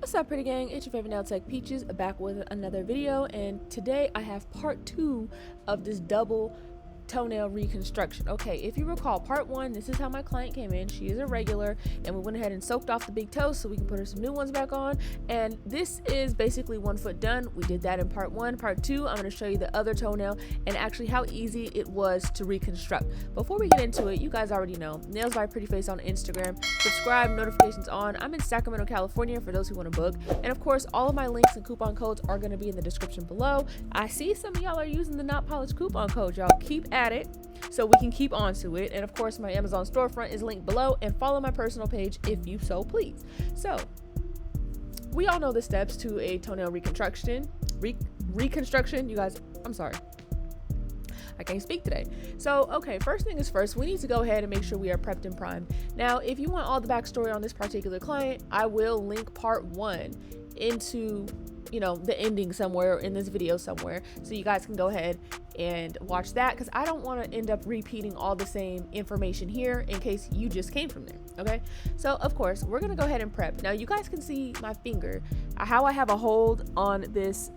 What's up, pretty gang? It's your favorite nail tech Peaches, back with another video, and today I have part 2 of this double toenail reconstruction. Okay, if you recall, part 1, this is how my client came in. She is a regular, and we went ahead and soaked off the big toes so we can put her some new ones back on, and this is basically 1 foot done. We did that in part 1. Part 2, I'm going to show you the other toenail and actually how easy it was to reconstruct. Before we get into it, you guys already know, Nailsbyprettyface on Instagram. Subscribe, notifications on. I'm in Sacramento, California for those who want to book, and of course all of my links and coupon codes are going to be in the description below. I see some of y'all are using the not polished coupon code. Y'all keep at it so we can keep on to it, and of course my Amazon storefront is linked below, and follow my personal page if you so please. So we all know the steps to a toenail reconstruction. Reconstruction, you guys, I'm sorry, I can't speak today. So, okay, first thing is first, we need to go ahead and make sure we are prepped and primed. Now, if you want all the backstory on this particular client, I will link part 1 into, you know, the ending somewhere in this video somewhere, so you guys can go ahead and watch that, because I don't want to end up repeating all the same information here in case you just came from there. Okay, so of course we're gonna go ahead and prep. Now you guys can see my finger, how I have a hold on this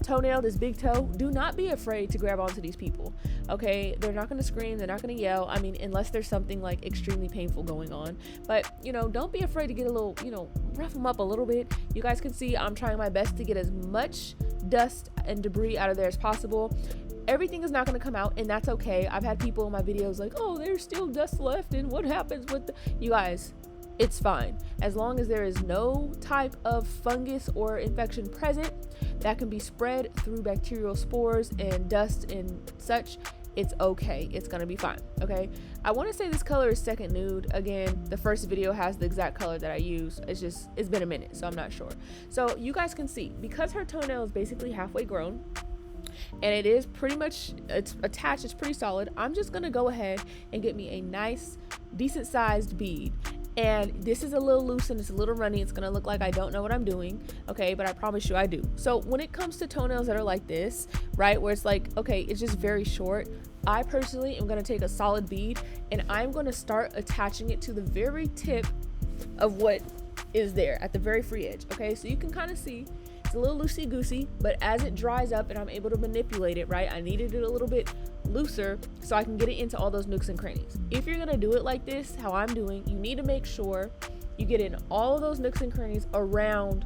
toenail, this big toe. Do not be afraid to grab onto these people. Okay, they're not gonna scream, they're not gonna yell, I mean, unless there's something like extremely painful going on. But you know, don't be afraid to get a little, you know, rough them up a little bit. You guys can see I'm trying my best to get as much dust and debris out of there as possible. Everything is not going to come out, and that's okay. I've had people in my videos like, oh, there's still dust left, and what happens with the... You guys, it's fine as long as there is no type of fungus or infection present that can be spread through bacterial spores and dust and such. It's okay, it's gonna be fine. Okay, I want to say this color is second nude. Again, the first video has the exact color that I use. It's been a minute, so I'm not sure. So you guys can see, because her toenail is basically halfway grown and it is pretty much, it's attached, it's pretty solid, I'm just gonna go ahead and get me a nice decent sized bead. And this is a little loose and it's a little runny. It's gonna look like I don't know what I'm doing, okay, but I promise you I do. So when it comes to toenails that are like this, right, where it's like, okay, it's just very short, I personally am gonna take a solid bead and I'm gonna start attaching it to the very tip of what is there at the very free edge. Okay, so you can kind of see it's a little loosey-goosey, but as it dries up and I'm able to manipulate it, right, I needed it a little bit looser so I can get it into all those nooks and crannies. If you're gonna do it like this, how I'm doing, you need to make sure you get in all of those nooks and crannies around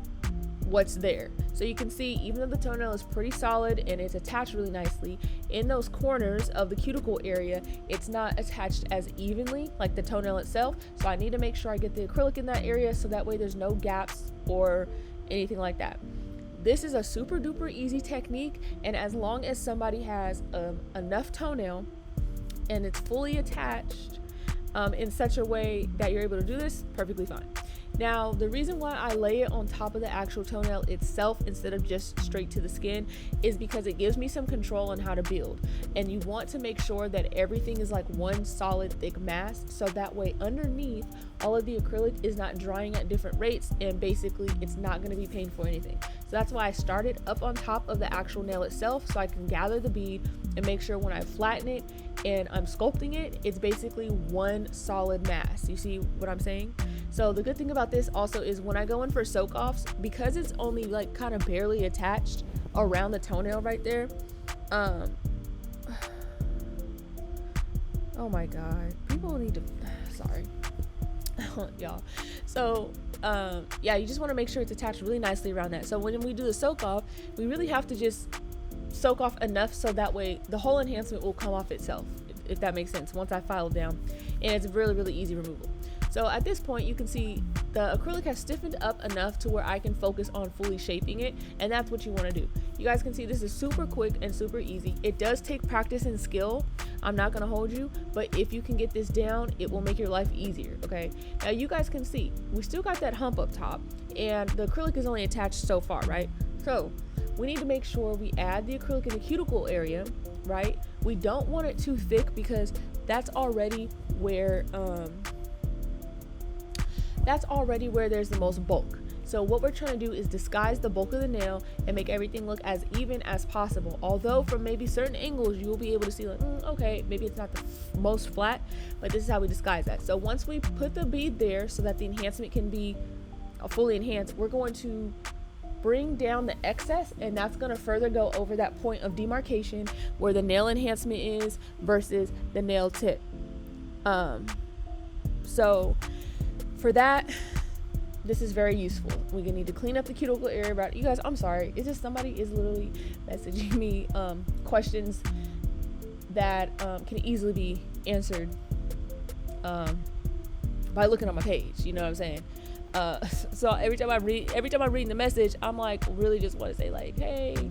what's there. So you can see, even though the toenail is pretty solid and it's attached really nicely, in those corners of the cuticle area, it's not attached as evenly like the toenail itself. So I need to make sure I get the acrylic in that area so that way there's no gaps or anything like that. This is a super duper easy technique, and as long as somebody has enough toenail and it's fully attached in such a way that you're able to do this, perfectly fine. Now, the reason why I lay it on top of the actual toenail itself instead of just straight to the skin is because it gives me some control on how to build. And you want to make sure that everything is like one solid thick mass, so that way underneath all of the acrylic is not drying at different rates, and basically it's not going to be painful or anything. So that's why I started up on top of the actual nail itself, so I can gather the bead and make sure when I flatten it and I'm sculpting it, it's basically one solid mass. You see what I'm saying? So the good thing about this also is when I go in for soak offs, because it's only like kind of barely attached around the toenail right there. Oh my god, people need to, sorry y'all. So yeah, you just want to make sure it's attached really nicely around that. So when we do the soak off, we really have to just soak off enough so that way the whole enhancement will come off itself, if that makes sense, once I file it down, and it's really easy removal. So at this point you can see the acrylic has stiffened up enough to where I can focus on fully shaping it, and that's what you want to do. You guys can see this is super quick and super easy. It does take practice and skill, I'm not gonna hold you, but if you can get this down, it will make your life easier. Okay, now you guys can see we still got that hump up top and the acrylic is only attached so far, right? So we need to make sure we add the acrylic in the cuticle area, right? We don't want it too thick because that's already where there's the most bulk. So what we're trying to do is disguise the bulk of the nail and make everything look as even as possible. Although from maybe certain angles, you will be able to see like, okay, maybe it's not the most flat, but this is how we disguise that. So once we put the bead there so that the enhancement can be fully enhanced, we're going to bring down the excess, and that's going to further go over that point of demarcation where the nail enhancement is versus the nail tip. So for that, this is very useful. We're gonna need to clean up the cuticle area. Right, you guys, I'm sorry, it's just somebody is literally messaging me questions that can easily be answered by looking on my page, you know what I'm saying? So every time I'm reading the message, I'm like, really just want to say like, hey,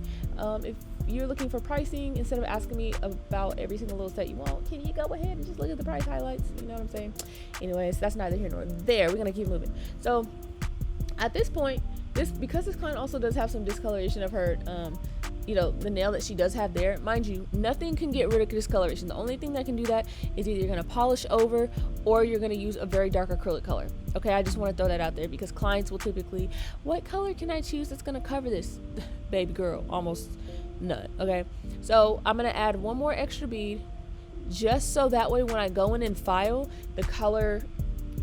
if you're looking for pricing, instead of asking me about every single little set you want, can you go ahead and just look at the price highlights? You know what I'm saying? Anyways, that's neither here nor there. We're gonna keep moving. So at this point, because this client also does have some discoloration of her the nail that she does have there, mind you, nothing can get rid of discoloration. The only thing that can do that is either you're going to polish over or you're going to use a very dark acrylic color. Okay, I just want to throw that out there because clients will typically, what color can I choose that's going to cover this? Baby girl, almost none. Okay, so I'm going to add one more extra bead just so that way when I go in and file, the color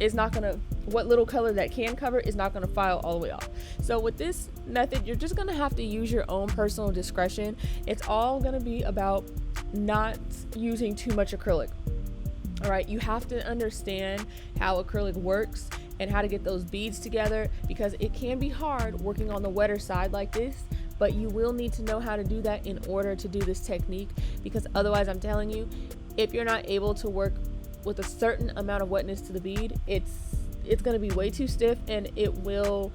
is not going to, what little color that can cover is not going to file all the way off. So with this method, you're just going to have to use your own personal discretion. It's all going to be about not using too much acrylic. All right, you have to understand how acrylic works and how to get those beads together, because it can be hard working on the wetter side like this, but you will need to know how to do that in order to do this technique, because otherwise, I'm telling you, if you're not able to work with a certain amount of wetness to the bead, it's going to be way too stiff, and it will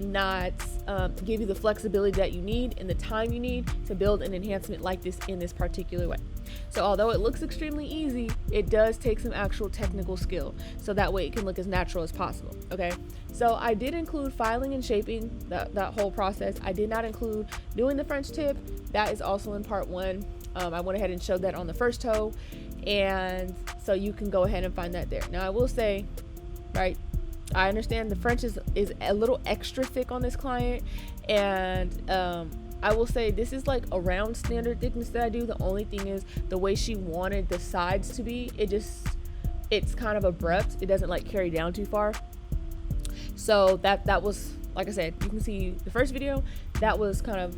not give you the flexibility that you need and the time you need to build an enhancement like this in this particular way. So although it looks extremely easy, it does take some actual technical skill, so that way it can look as natural as possible. Okay, so I did include filing and shaping, that whole process. I did not include doing the French tip. That is also in part 1. I went ahead and showed that on the first toe, and so you can go ahead and find that there. Now I will say, right, I understand the French is a little extra thick on this client, and I will say this is like around standard thickness that I do. The only thing is the way she wanted the sides to be, it's kind of abrupt. It doesn't like carry down too far. So that was, like I said, you can see the first video, that was kind of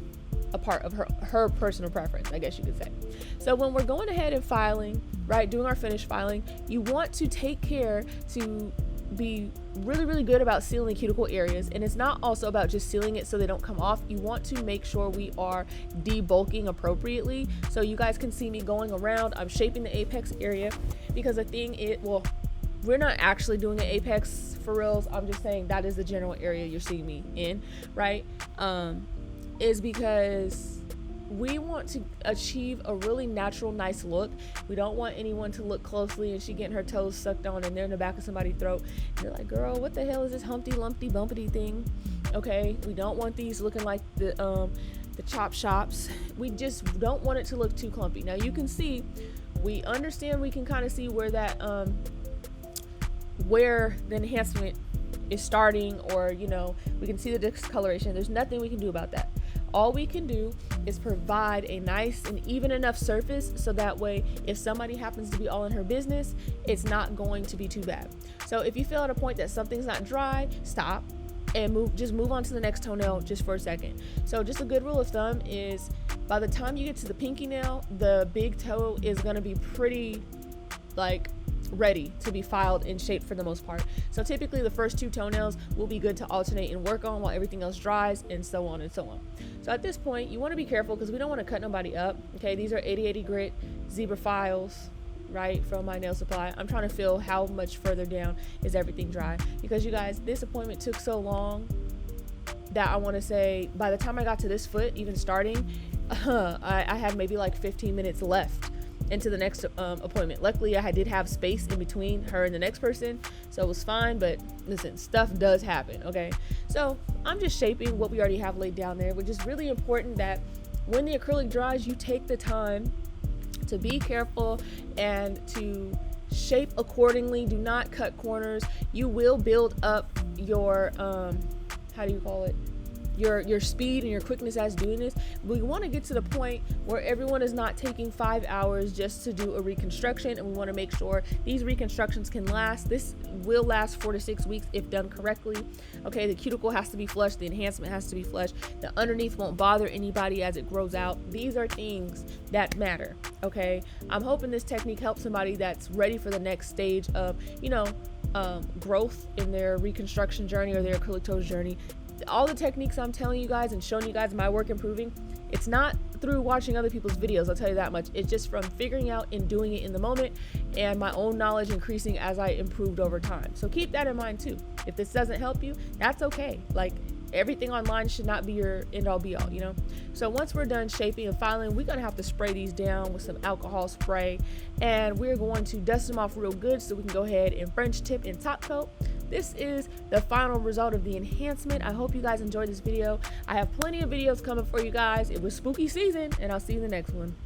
a part of her personal preference, I guess you could say. So when we're going ahead and filing, right, doing our finish filing, you want to take care to be really, really good about sealing the cuticle areas. And it's not also about just sealing it so they don't come off. You want to make sure we are debulking appropriately. So you guys can see me going around, I'm shaping the apex area, because the thing is, well, we're not actually doing an apex for reals. I'm just saying that is the general area you're seeing me in, right? Is because we want to achieve a really natural, nice look. We don't want anyone to look closely and she getting her toes sucked on and they're in the back of somebody's throat. And they're like, girl, what the hell is this Humpty Lumpty Bumpity thing? Okay, we don't want these looking like the chop shops. We just don't want it to look too clumpy. Now you can see, we understand, we can kind of see where that where the enhancement is starting, or we can see the discoloration. There's nothing we can do about that. All we can do is provide a nice and even enough surface so that way if somebody happens to be all in her business, it's not going to be too bad. So if you feel at a point that something's not dry, stop and move on to the next toenail just for a second. So just a good rule of thumb is by the time you get to the pinky nail, the big toe is going to be pretty like ready to be filed and shaped for the most part. So typically the first 2 toenails will be good to alternate and work on while everything else dries, and so on and so on. So at this point you want to be careful because we don't want to cut nobody up. Okay, these are 80/80 grit zebra files, right, from my nail supply. I'm trying to feel how much further down is everything dry, because you guys, this appointment took so long that I want to say by the time I got to this foot, even starting, I had maybe like 15 minutes left into the next appointment. Luckily I did have space in between her and the next person, so it was fine. But listen, stuff does happen. Okay, so I'm just shaping what we already have laid down there, which is really important that when the acrylic dries, you take the time to be careful and to shape accordingly. Do not cut corners. You will build up your how do you call it, your speed and your quickness as doing this. We want to get to the point where everyone is not taking 5 hours just to do a reconstruction, and we want to make sure these reconstructions can last. This will last 4 to 6 weeks if done correctly. Okay, the cuticle has to be flush, the enhancement has to be flush, the underneath won't bother anybody as it grows out. These are things that matter. Okay, I'm hoping this technique helps somebody that's ready for the next stage of, you know, growth in their reconstruction journey or their acrylic toes journey. All the techniques I'm telling you guys and showing you guys my work improving, it's not through watching other people's videos, I'll tell you that much. It's just from figuring out and doing it in the moment, and my own knowledge increasing as I improved over time. So keep that in mind too. If this doesn't help you, that's okay. Like, everything online should not be your end all be all, you know? So once we're done shaping and filing, we're gonna have to spray these down with some alcohol spray, and we're going to dust them off real good so we can go ahead and French tip and top coat. This is the final result of the enhancement. I hope you guys enjoyed this video. I have plenty of videos coming for you guys. It was spooky season, and I'll see you in the next one.